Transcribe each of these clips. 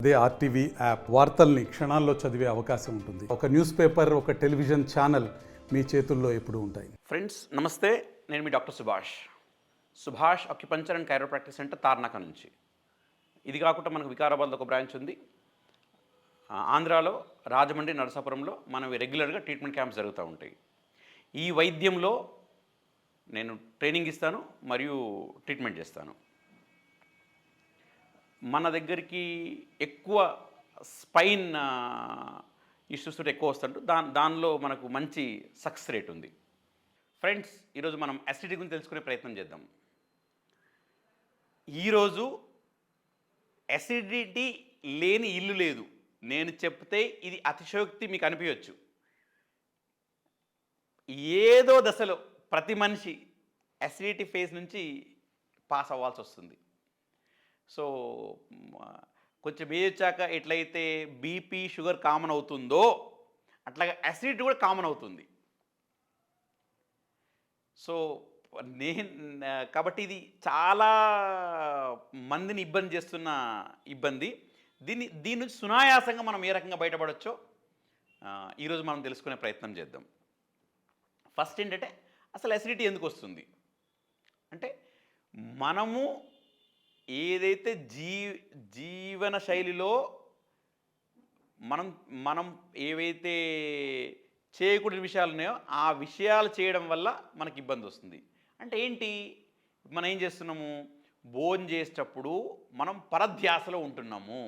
అదే RTV app వార్తల్ని క్షణాల్లో చదివే అవకాశం ఉంటుంది. ఒక న్యూస్ పేపర్, ఒక టెలివిజన్ ఛానల్ మీ చేతుల్లో ఎప్పుడూ ఉంటాయి. ఫ్రెండ్స్ నమస్తే, నేను మీ doctor Subhash acupuncture and chiropractic centre Tarnaka నుంచి. ఇది కాకుండా మనకు వికారాబాద్లో ఒక బ్రాంచ్ ఉంది. ఆంధ్రాలో రాజమండ్రి, నరసాపురంలో మనవి రెగ్యులర్గా ట్రీట్మెంట్ క్యాంప్స్ జరుగుతూ ఉంటాయి. ఈ వైద్యంలో నేను ట్రైనింగ్ ఇస్తాను మరియు ట్రీట్మెంట్ చేస్తాను. మన దగ్గరికి ఎక్కువ స్పైన్ ఇష్యూస్ ఎక్కువ వస్తుంటారు. దానిలో మనకు మంచి సక్సెస్ రేట్ ఉంది. ఫ్రెండ్స్, ఈరోజు మనం అసిడిటీ గురించి తెలుసుకునే ప్రయత్నం చేద్దాం. ఈరోజు అసిడిటీ లేని ఇల్లు లేదు. నేను చెప్తే ఇది అతిశయోక్తి మీకు అనిపించవచ్చు. ఏదో దశలో ప్రతి మనిషి అసిడిటీ ఫేజ్ నుంచి పాస్ అవ్వాల్సి వస్తుంది. సో కొంచెం ఏజ్ వచ్చాక ఎట్లయితే బీపీ, షుగర్ కామన్ అవుతుందో అట్లాగే అసిడిటీ కూడా కామన్ అవుతుంది. సో కాబట్టి ఇది చాలా మందిని ఇబ్బంది చేస్తున్న ఇబ్బంది. దీని నుంచి సునాయాసంగా మనం ఏ రకంగా బయటపడవచ్చో ఈరోజు మనం తెలుసుకునే ప్రయత్నం చేద్దాం. ఫస్ట్ ఏంటంటే, అసలు అసిడిటీ ఎందుకు వస్తుంది అంటే, మనము ఏదైతే జీవన శైలిలో మనం ఏవైతే చేయకూడని విషయాలు ఉన్నాయో ఆ విషయాలు చేయడం వల్ల మనకి ఇబ్బంది వస్తుంది. అంటే ఏంటి, మనం ఏం చేస్తున్నాము, భోజనం చేసేటప్పుడు మనం పరధ్యాసలో ఉంటున్నాము,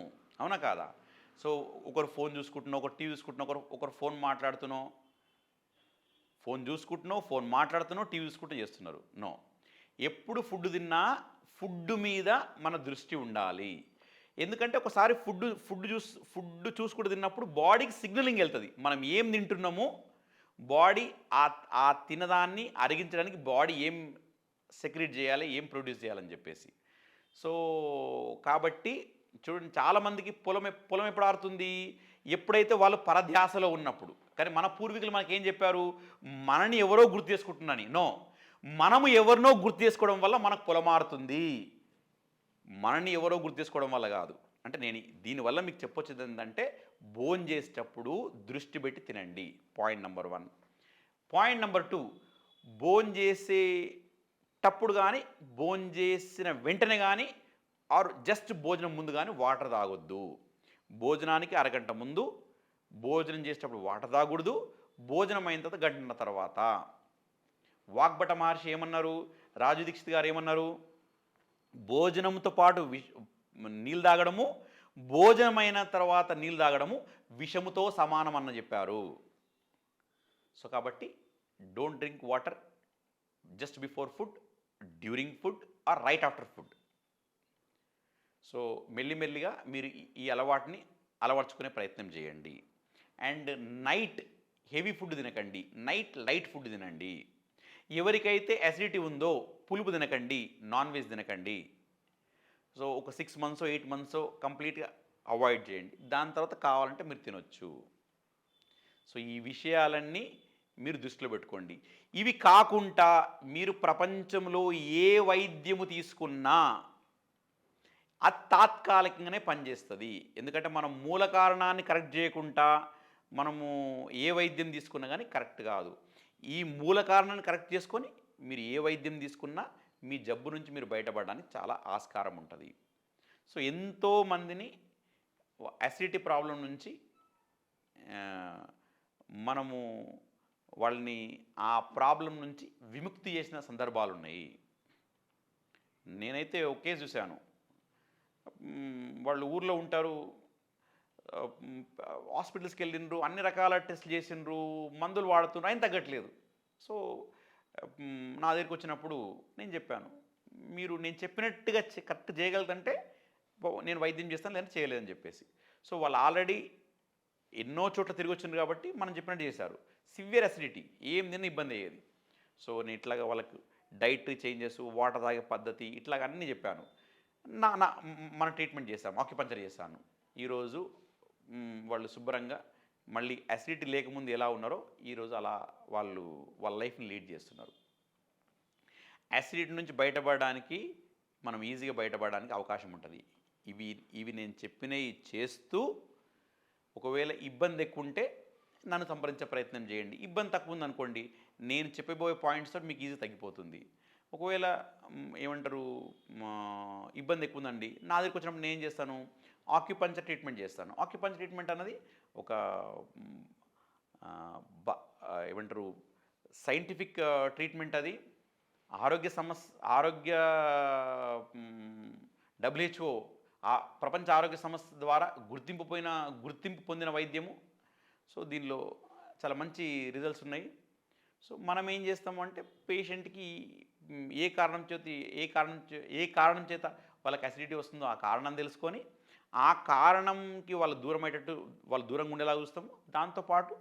అవునా కాదా? సో ఒకరు ఫోన్ చూసుకుంటున్నావు, ఒకరు టీవీ చూసుకుంటున్నావు, ఒకరు ఫోన్ మాట్లాడుతున్నావు, ఫోన్ మాట్లాడుతున్నావు, టీవీ చూసుకుంటూ చేస్తున్నారు. నో, ఎప్పుడు ఫుడ్ తిన్నా ఫుడ్ మీద మన దృష్టి ఉండాలి. ఎందుకంటే ఒకసారి ఫుడ్ చూసుకుంటూ తిన్నప్పుడు బాడీకి సిగ్నలింగ్ వెళ్తుంది, మనం ఏం తింటున్నామో బాడీ ఆ తినదాన్ని అరిగించడానికి బాడీ ఏం సెక్రీట్ చేయాలి, ఏం ప్రొడ్యూస్ చేయాలని చెప్పేసి. సో కాబట్టి చూడండి, చాలామందికి పొలం ఎప్పుడు ఆరుతుంది, ఎప్పుడైతే వాళ్ళు పరధ్యాసలో ఉన్నప్పుడు. కానీ మన పూర్వీకులు మనకేం చెప్పారు, మనని ఎవరో గుర్తు చేసుకుంటున్నాని. నో, మనము ఎవరినో గుర్తు చేసుకోవడం వల్ల మనకు పొలం మారుతుంది, మనని ఎవరో గుర్తు చేసుకోవడం వల్ల కాదు. అంటే నేను దీనివల్ల మీకు చెప్పొచ్చేది ఏంటంటే, భోజనం చేసేటప్పుడు దృష్టి పెట్టి తినండి, పాయింట్ నెంబర్ 1. పాయింట్ నెంబర్ 2, భోజనం చేసేటప్పుడు కానీ, భోజనం చేసిన వెంటనే కానీ, ఆర్ జస్ట్ భోజనం ముందు కానీ వాటర్ తాగొద్దు. భోజనానికి అరగంట ముందు, భోజనం చేసేటప్పుడు వాటర్ తాగకూడదు. భోజనం అయిన తర్వాత గంట తర్వాత. వాగ్భట మహర్షి ఏమన్నారు, రాజు దీక్షిత్ గారు ఏమన్నారు, భోజనంతో పాటు నీళ్ళు తాగడము, భోజనమైన తర్వాత నీళ్ళు తాగడము విషముతో సమానం అన్న చెప్పారు. సో కాబట్టి don't drink water just before food, during food or right after food. So మెల్లిమెల్లిగా మీరు ఈ అలవాటుని అలవర్చుకునే ప్రయత్నం చేయండి. అండ్ నైట్ హెవీ ఫుడ్ తినకండి, నైట్ లైట్ ఫుడ్ తినండి. ఎవరికైతే అసిడిటీ ఉందో పులుపు తినకండి, నాన్ వెజ్ తినకండి. సో ఒక 6 months 8 months కంప్లీట్గా అవాయిడ్ చేయండి. దాని తర్వాత కావాలంటే మీరు తినొచ్చు. సో ఈ విషయాలన్నీ మీరు దృష్టిలో పెట్టుకోండి. ఇవి కాకుండా మీరు ప్రపంచంలో ఏ వైద్యము తీసుకున్నా అది తాత్కాలికంగానే పనిచేస్తుంది. ఎందుకంటే మనం మూల కారణాన్ని కరెక్ట్ చేయకుండా మనము ఏ వైద్యం తీసుకున్నా కానీ కరెక్ట్ కాదు. ఈ మూల కారణాన్ని కరెక్ట్ చేసుకొని మీరు ఏ వైద్యం తీసుకున్నా మీ జబ్బు నుంచి మీరు బయటపడడానికి చాలా ఆస్కారం ఉంటుంది. సో ఎంతోమందిని అసిడిటీ ప్రాబ్లం నుంచి మనము వాళ్ళని ఆ ప్రాబ్లం నుంచి విముక్తి చేసిన సందర్భాలు ఉన్నాయి. నేనైతే ఒకే చూశాను, వాళ్ళు ఊర్లో ఉంటారు, హాస్పిటల్స్కి వెళ్ళిండ్రు, అన్ని రకాల టెస్టులు చేసిండ్రు, మందులు వాడుతున్నారు, ఆయన తగ్గట్లేదు. సో నా దగ్గరికి వచ్చినప్పుడు నేను చెప్పాను, మీరు నేను చెప్పినట్టుగా కరెక్ట్ చేయగలదంటే నేను వైద్యం చేస్తాను, లేదంటే చేయలేదని చెప్పేసి. సో వాళ్ళు ఆల్రెడీ ఎన్నో చోట్ల తిరిగి వచ్చిండ్రు కాబట్టి మనం చెప్పినట్టు చేశారు. సివియర్ అసిడిటీ, ఏం తిన్న ఇబ్బంది అయ్యేది. సో నేను ఇట్లాగా వాళ్ళకు డైటరీ చేంజెస్, వాటర్ తాగే పద్ధతి, ఇట్లాగ అన్నీ చెప్పాను. మన ట్రీట్మెంట్ చేశాము, ఆక్యుపంచర్ చేశాను. ఈరోజు వాళ్ళు శుభ్రంగా మళ్ళీ అసిడిటీ లేకముందు ఎలా ఉన్నారో ఈరోజు అలా వాళ్ళ లైఫ్ని లీడ్ చేస్తున్నారు. అసిడిటీ నుంచి బయటపడడానికి మనం ఈజీగా బయటపడడానికి అవకాశం ఉంటుంది. ఇవి ఇవి నేను చెప్పినవి చేస్తూ ఒకవేళ ఇబ్బంది ఎక్కువ ఉంటే నన్ను సంప్రదించే ప్రయత్నం చేయండి. ఇబ్బంది తక్కువ ఉందనుకోండి, నేను చెప్పబోయే పాయింట్స్ తోటి మీకు ఈజీ తగ్గిపోతుంది. ఒకవేళ ఏమంటారు ఇబ్బంది ఎక్కువ ఉందండి, నా దగ్గరికి వచ్చినప్పుడు నేను ఏం చేస్తాను, ఆక్యుపంచర్ ట్రీట్మెంట్ చేస్తాను. ఆక్యుపంచర్ ట్రీట్మెంట్ అన్నది ఒక ఏమంటారు సైంటిఫిక్ ట్రీట్మెంట్. అది ఆరోగ్య WHO ప్రపంచ ఆరోగ్య సంస్థ ద్వారా గుర్తింపు పొందిన వైద్యము. సో దీనిలో చాలా మంచి రిజల్ట్స్ ఉన్నాయి. సో మనం ఏం చేస్తాము అంటే పేషెంట్కి ఏ కారణం చేత వాళ్ళకి అసిడిటీ వస్తుందో ఆ కారణం తెలుసుకొని ఆ కారణంకి వాళ్ళు దూరంగా ఉండేలా చూస్తాము. దాంతోపాటు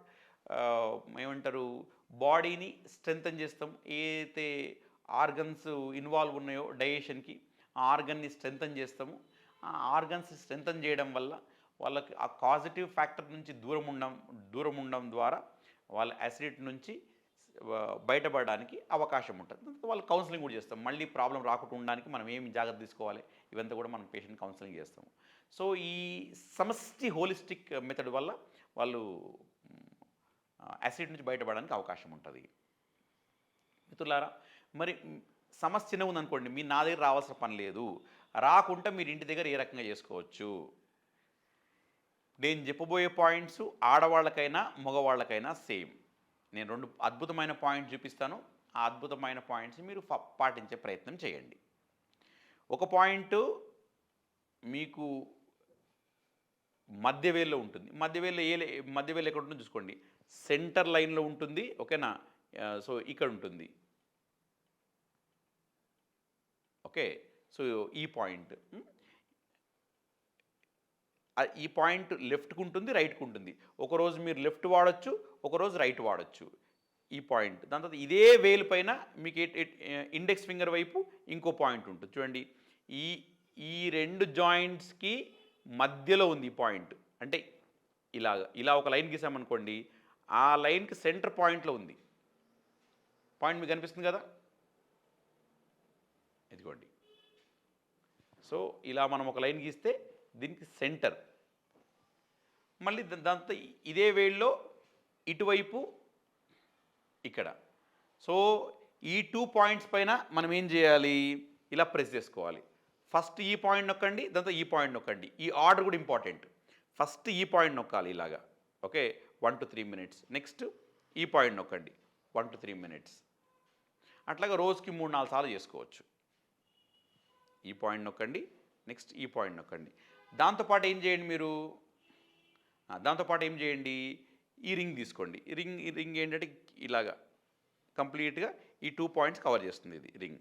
ఏమంటారు బాడీని స్ట్రెంథన్ చేస్తాం. ఏదైతే ఆర్గన్స్ ఇన్వాల్వ్ ఉన్నాయో డైజెషన్కి ఆ ఆర్గన్ని స్ట్రెంథన్ చేస్తాము. ఆ ఆర్గన్స్ స్ట్రెంథన్ చేయడం వల్ల వాళ్ళకి ఆ పాజిటివ్ ఫ్యాక్టర్ నుంచి దూరం ఉండడం ద్వారా వాళ్ళ యాసిడిటీ నుంచి బయటపడడానికి అవకాశం ఉంటుంది. వాళ్ళు కౌన్సిలింగ్ కూడా చేస్తాం. మళ్ళీ ప్రాబ్లం రాకుండా ఉండడానికి మనం ఏమి జాగ్రత్త తీసుకోవాలి ఇవంతా కూడా మనం పేషెంట్ కౌన్సిలింగ్ చేస్తాము. సో ఈ సమష్టి హోలిస్టిక్ మెథడ్ వల్ల వాళ్ళు యాసిడ్ నుంచి బయటపడడానికి అవకాశం ఉంటుంది. మిత్రులారా, మరి సమస్య చిన్నగా ఉందనుకోండి, మీరు నా దగ్గర రావాల్సిన పని లేదు. రాకుండా మీరు ఇంటి దగ్గర ఏ రకంగా చేసుకోవచ్చు. నేను చెప్పబోయే పాయింట్స్ ఆడవాళ్ళకైనా మగవాళ్ళకైనా సేమ్. నేను 2 అద్భుతమైన పాయింట్స్ చూపిస్తాను. ఆ అద్భుతమైన పాయింట్స్ మీరు పాటించే ప్రయత్నం చేయండి. ఒక పాయింట్ మీకు మధ్యవేల్లో ఉంటుంది. మధ్యవేలు ఎక్కడ ఉంటుందో చూసుకోండి. సెంటర్ లైన్లో ఉంటుంది. ఓకేనా? సో ఇక్కడ ఉంటుంది. ఓకే, సో ఈ పాయింట్ లెఫ్ట్కి ఉంటుంది, రైట్కి ఉంటుంది. ఒకరోజు మీరు లెఫ్ట్ వాడచ్చు, ఒకరోజు రైట్ వాడచ్చు. ఈ పాయింట్ దాని తర్వాత ఇదే వేలు పైన మీకు ఇండెక్స్ ఫింగర్ వైపు ఇంకో పాయింట్ ఉంటుంది. చూడండి, ఈ 2 జాయింట్స్కి మధ్యలో ఉంది ఈ పాయింట్. అంటే ఇలా ఒక లైన్ గీసామనుకోండి, ఆ లైన్కి సెంటర్ పాయింట్లో ఉంది. పాయింట్ మీకు కనిపిస్తుంది కదా, ఇదిగోండి. సో ఇలా మనం ఒక లైన్ గీస్తే దీనికి సెంటర్. మళ్ళీ దాంతో ఇదే వేళ్ళలో ఇటువైపు ఇక్కడ. సో ఈ 2 పాయింట్స్ పైన మనం ఏం చేయాలి, ఇలా ప్రెస్ చేసుకోవాలి. ఫస్ట్ ఈ పాయింట్ నొక్కండి, దాంతో ఈ పాయింట్ నొక్కండి. ఈ ఆర్డర్ కూడా ఇంపార్టెంట్. ఫస్ట్ ఈ పాయింట్ నొక్కాలి ఇలాగా. Okay, 1 to 3 minutes. నెక్స్ట్ ఈ పాయింట్ నొక్కండి, 1 to 3 minutes. అట్లాగా రోజుకి 3-4 సార్లు చేసుకోవచ్చు. ఈ పాయింట్ నొక్కండి, నెక్స్ట్ ఈ పాయింట్ నొక్కండి. దాంతోపాటు ఏం చేయండి, ఈ రింగ్ తీసుకోండి. ఈ రింగ్ ఏంటంటే ఇలాగా కంప్లీట్గా ఈ 2 పాయింట్స్ కవర్ చేస్తుంది ఇది రింగ్.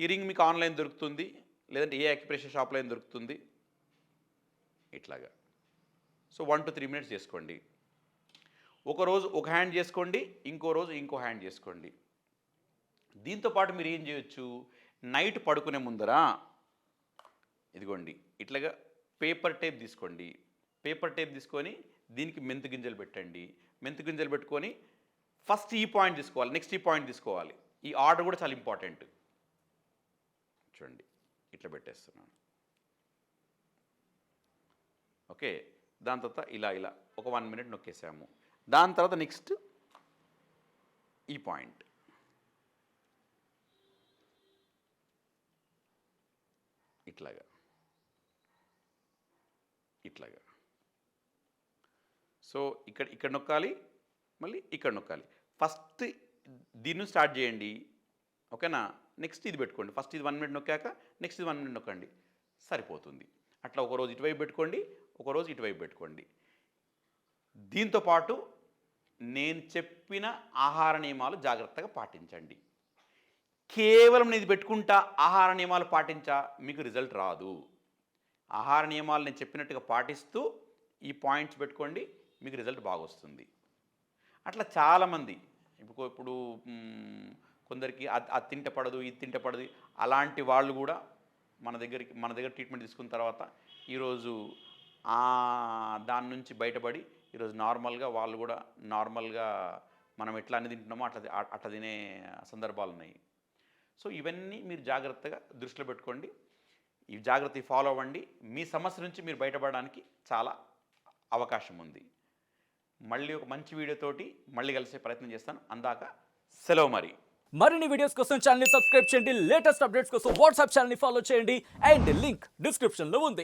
ఈ రింగ్ మీకు ఆన్లైన్ దొరుకుతుంది, లేదంటే ఏ అక్యుప్రెషర్ షాప్లో అయినా దొరుకుతుంది. ఇట్లాగా. సో 1 to 3 minutes చేసుకోండి. ఒకరోజు ఒక హ్యాండ్ చేసుకోండి, ఇంకో రోజు ఇంకో హ్యాండ్ చేసుకోండి. దీంతోపాటు మీరు ఏం చేయొచ్చు, నైట్ పడుకునే ముందర ఇదిగోండి ఇట్లాగా పేపర్ టేప్ తీసుకోండి. పేపర్ టేప్ తీసుకొని దీనికి మెంతు గింజలు పెట్టండి. మెంతు గింజలు పెట్టుకొని ఫస్ట్ ఈ పాయింట్ తీసుకోవాలి, నెక్స్ట్ ఈ పాయింట్ తీసుకోవాలి. ఈ ఆర్డర్ కూడా చాలా ఇంపార్టెంట్. చూడండి, ఇట్లా పెట్టేస్తున్నాను. ఓకే, దాని తర్వాత ఇలా ఒక 1 minute నొక్కేసాము. దాని తర్వాత నెక్స్ట్ ఈ పాయింట్ ఇట్లాగా. సో ఇక్కడ నొక్కాలి, మళ్ళీ ఇక్కడ నొక్కాలి. ఫస్ట్ దీన్ని స్టార్ట్ చేయండి. ఓకేనా? నెక్స్ట్ ఇది పెట్టుకోండి. ఫస్ట్ ఇది 1 minute నొక్కాక నెక్స్ట్ ఇది 1 minute నొక్కండి, సరిపోతుంది. అట్లా ఒకరోజు ఇటువైపు పెట్టుకోండి, ఒకరోజు ఇటువైపు పెట్టుకోండి. దీంతోపాటు నేను చెప్పిన ఆహార నియమాలు జాగ్రత్తగా పాటించండి. కేవలం నేను ఇది పెట్టుకుంటా, ఆహార నియమాలు పాటించా, మీకు రిజల్ట్ రాదు. ఆహార నియమాలు నేను చెప్పినట్టుగా పాటిస్తూ ఈ పాయింట్స్ పెట్టుకోండి, మీకు రిజల్ట్ బాగా వస్తుంది. అట్లా చాలామంది ఇప్పుడు కొందరికి అది తింటే పడదు, ఇది తింటే పడదు, అలాంటి వాళ్ళు కూడా మన దగ్గర ట్రీట్మెంట్ తీసుకున్న తర్వాత ఈరోజు దాని నుంచి బయటపడి ఈరోజు నార్మల్గా వాళ్ళు కూడా నార్మల్గా మనం ఎట్లా అన్ని తింటున్నామో అట్లా తినే సందర్భాలు ఉన్నాయి. సో ఇవన్నీ మీరు జాగ్రత్తగా దృష్టిలో పెట్టుకోండి. ఈ జాగ్రత్త ఫాలో అవ్వండి. మీ సమస్య నుంచి మీరు బయటపడడానికి చాలా అవకాశం ఉంది. మళ్ళీ ఒక మంచి వీడియోతోటి మళ్ళీ కలిసే ప్రయత్నం చేస్తాను. అందాక సెలవు మరి. మరిన్ని వీడియోస్ కోసం ఛానల్ ని సబ్స్క్రైబ్ చేయండి. లేటెస్ట్ అప్డేట్స్ కోసం వాట్సాప్ ఛానల్ ని ఫాలో చేయండి. అండ్ లింక్ డిస్క్రిప్షన్ లో ఉంది.